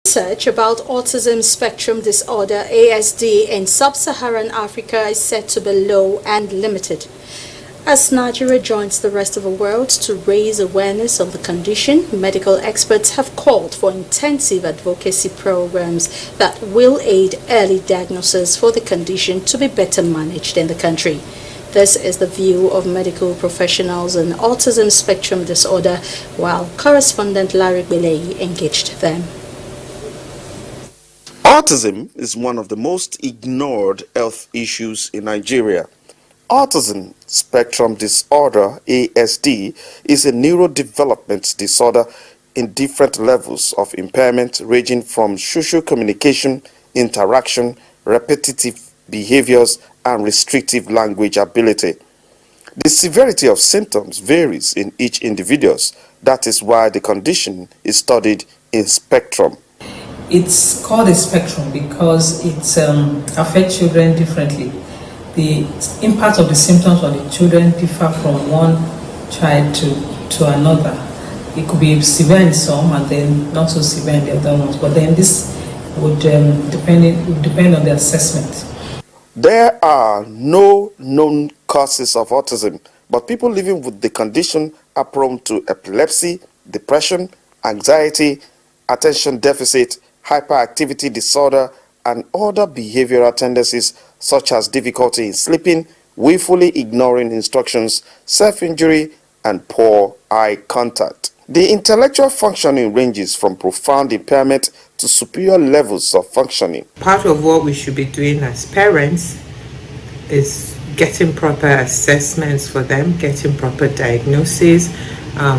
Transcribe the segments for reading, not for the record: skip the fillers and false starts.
Research about autism spectrum disorder (ASD) in sub-Saharan Africa is said to be low and limited. As Nigeria joins the rest of the world to raise awareness of the condition, medical experts have called for intensive advocacy programs that will aid early diagnosis for the condition to be better managed in the country. This is the view of medical professionals in autism spectrum disorder, while correspondent Larry Belay engaged them. Autism is one of the most ignored health issues in Nigeria. Autism spectrum disorder (ASD) is a neurodevelopment disorder in different levels of impairment ranging from social communication, interaction, repetitive behaviors, and restrictive language ability. The severity of symptoms varies in each individual. That is why the condition is studied in spectrum. It's called a spectrum because it affects children differently. The impact of the symptoms on the children differ from one child to another. It could be severe in some and then not so severe in the other ones, but then this would depend on the assessment. There are no known causes of autism, but people living with the condition are prone to epilepsy, depression, anxiety, attention deficit, hyperactivity disorder, and other behavioral tendencies such as difficulty in sleeping, willfully ignoring instructions, self-injury, and poor eye contact. The intellectual functioning ranges from profound impairment to superior levels of functioning. Part of what we should be doing as parents is getting proper assessments for them, getting proper diagnoses,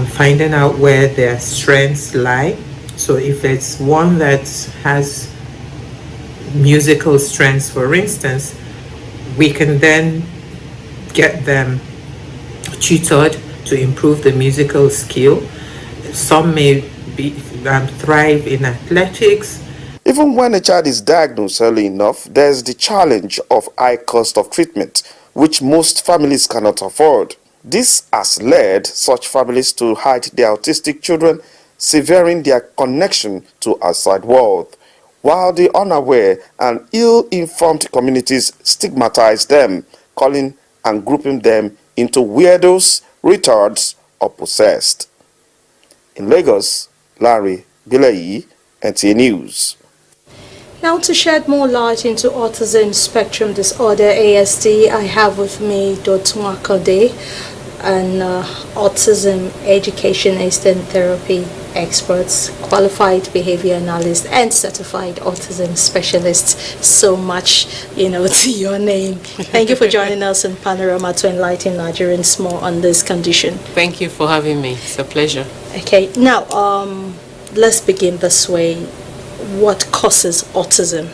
finding out where their strengths lie. So if it's one that has musical strengths, for instance, we can then get them tutored to improve the musical skill. Some may thrive in athletics. Even when a child is diagnosed early enough, there's the challenge of high cost of treatment, which most families cannot afford. This has led such families to hide their autistic children, severing their connection to outside world, while the unaware and ill-informed communities stigmatize them, calling and grouping them into weirdos, retards, or possessed. In Lagos, Larry Belay, NTA News. Now, to shed more light into autism spectrum disorder (ASD), I have with me Dotun Akande, an autism educationist and therapy expert, qualified behavior analyst, and certified autism specialist. So much, to your name. Thank you for joining us in Panorama to enlighten Nigerians more on this condition. Thank you for having me. It's a pleasure. Okay, now let's begin this way. What causes autism?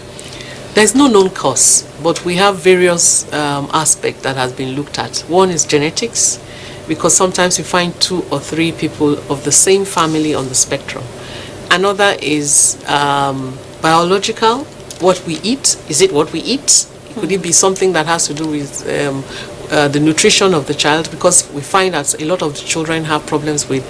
There's no known cause, but we have various aspects that has been looked at. One is genetics, because sometimes you find 2 or 3 people of the same family on the spectrum. Another is biological, what we eat. Is it what we eat? Could it be something that has to do with the nutrition of the child? Because we find that a lot of the children have problems with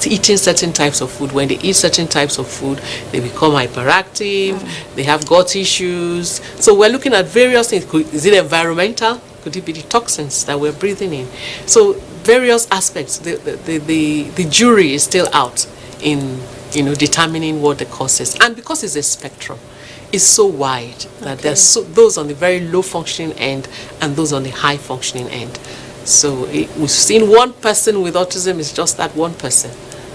eating certain types of food. When they eat certain types of food, they become hyperactive, they have gut issues. So we're looking at various things. Is it environmental? Could it be the toxins that we're breathing in? So various aspects. The jury is still out in determining what the cause is. And because it's a spectrum, it's so wide that there's those on the very low functioning end and those on the high functioning end. So we've seen one person with autism is just that one person.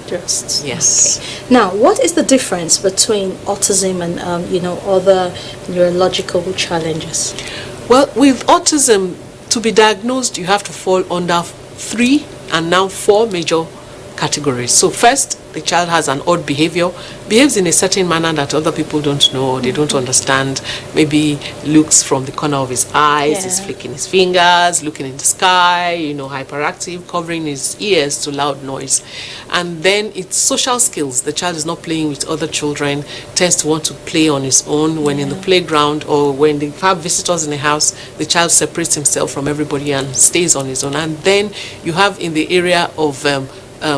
Yes. Okay. Now, what is the difference between autism and other neurological challenges? Well, with autism, to be diagnosed, you have to fall under 3 and now 4 major categories. So first, the child has an odd behavior, behaves in a certain manner that other people don't know, they don't understand. Maybe looks from the corner of his eyes, is flicking his fingers, looking in the sky, hyperactive, covering his ears to loud noise. And then it's social skills. The child is not playing with other children, tends to want to play on his own. When in the playground or when they have visitors in the house, the child separates himself from everybody and stays on his own. And then you have in the area of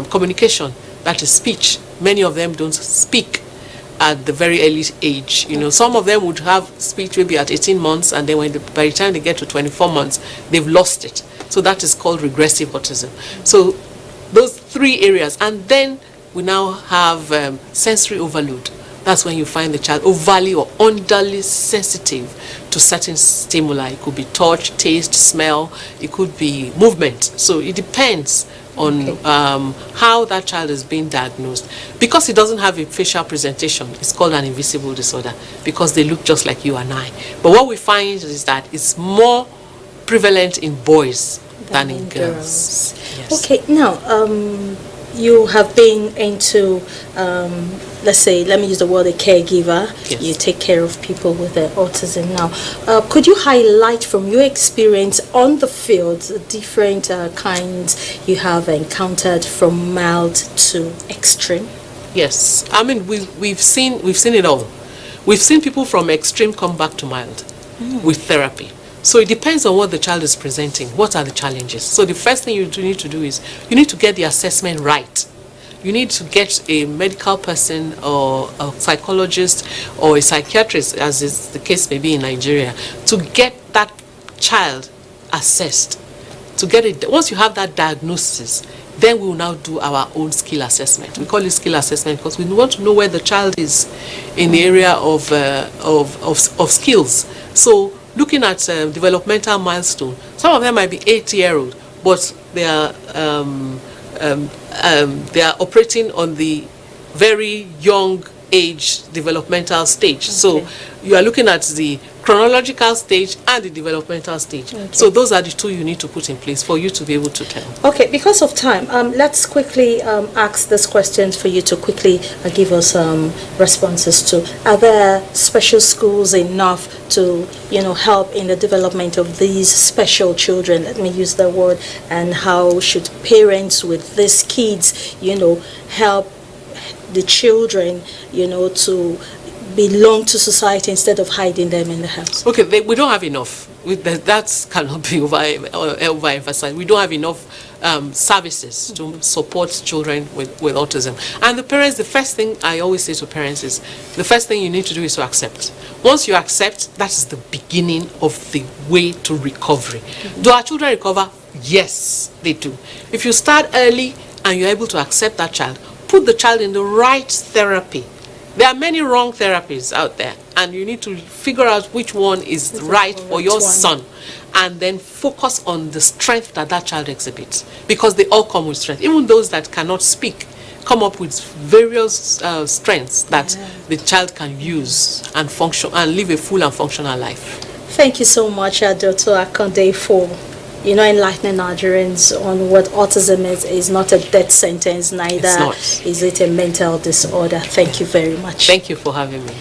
communication, that is speech. Many of them don't speak. at the very early age. Some of them would have speech maybe at 18 months, and then by the time they get to 24 months, they've lost it. So that is called regressive autism. So those 3 areas. And then we now have sensory overload. That's when you find the child overly or underly sensitive to certain stimuli. It could be touch, taste, smell. It could be movement. So it depends on how that child is being diagnosed. Because he doesn't have a facial presentation, it's called an invisible disorder, because they look just like you and I. But what we find is that it's more prevalent in boys than in girls. Yes. Okay, now you have been into, let's say, let me use the word a caregiver. Yes. You take care of people with autism now. Could you highlight from your experience on the field the different kinds you have encountered, from mild to extreme? Yes, I mean we've seen it all. We've seen people from extreme come back to mild with therapy. So it depends on what the child is presenting. What are the challenges? So the first thing you need to do is you need to get the assessment right. You need to get a medical person or a psychologist or a psychiatrist, as is the case maybe in Nigeria, to get that child assessed. To get it. Once you have that diagnosis, then we will now do our own skill assessment. We call it skill assessment because we want to know where the child is in the area of skills. So looking at developmental milestone, some of them might be 8-year-old, but they are operating on the very young age developmental stage. So you are looking at the chronological stage and the developmental stage. So those are the 2 you need to put in place for you to be able to tell. Okay, because of time, let's quickly ask this question for you to quickly give us responses to. Are there special schools enough to, help in the development of these special children? Let me use that word. And how should parents with these kids, help the children, to belong to society instead of hiding them in the house? Okay, we don't have enough. That cannot be overemphasized. We don't have enough services to support children with autism. And the parents, the first thing I always say to parents is, the first thing you need to do is to accept. Once you accept, that is the beginning of the way to recovery. Do our children recover? Yes, they do. If you start early and you're able to accept that child, put the child in the right therapy. There are many wrong therapies out there, and you need to figure out which one is right for your son, and then focus on the strength that child exhibits, because they all come with strength. Even those that cannot speak come up with various strengths that the child can use and function and live a full and functional life. Thank you so much, Dr. Akande, for enlightening Nigerians on what autism is not a death sentence, neither is it a mental disorder. Thank you very much. Thank you for having me.